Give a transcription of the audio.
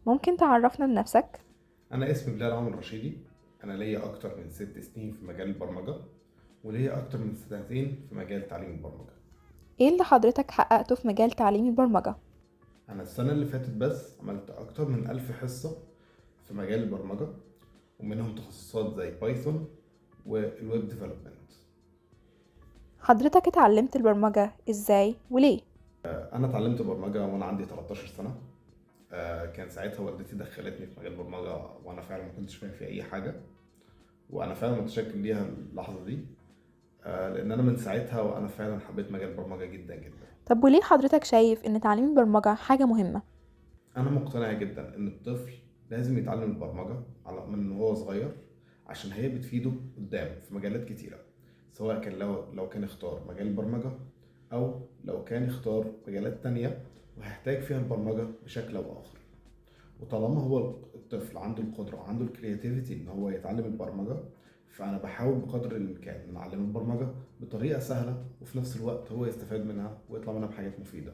ممكن تعرفنا بنفسك؟ أنا اسمي بلال عمر رشيدي. أنا ليا أكتر من 6 سنين في مجال البرمجة، وليا أكتر من 2 سنين في مجال تعليم البرمجة. ايه اللي حضرتك حققته في مجال تعليم البرمجة؟ أنا السنة اللي فاتت بس عملت أكتر من 1000 حصة في مجال البرمجة، ومنهم تخصصات زي بايثون والويب ديفلوبمنت. حضرتك اتعلمت البرمجة ازاي وليه؟ أنا اتعلمت برمجة وأنا عندي 13 سنة. كان ساعتها والدتي دخلتني في مجال البرمجة وأنا فعلا ما كنتش فاهم فيه أي حاجة، وأنا فعلا متشكر ليها اللحظة دي. لأن أنا من ساعتها وأنا فعلا حبيت مجال البرمجة جدا جدا. طب وليه حضرتك شايف ان تعليم البرمجة حاجة مهمة؟ أنا مقتنع جدا إن الطفل لازم يتعلم البرمجة من وهو صغير، عشان هي بتفيده قدام في مجالات كتيرة، سواء كان لو كان اختار مجال البرمجة أو لو كان اختار مجالات تانية وهيحتاج فيها البرمجة بشكل أو آخر. وطالما هو الطفل عنده القدرة وعنده الكرياتيفيتي إن هو يتعلم البرمجة، فأنا بحاول بقدر الإمكان إن أعلمه البرمجة بطريقة سهلة وفي نفس الوقت هو يستفاد منها ويطلع منها بحاجات مفيدة.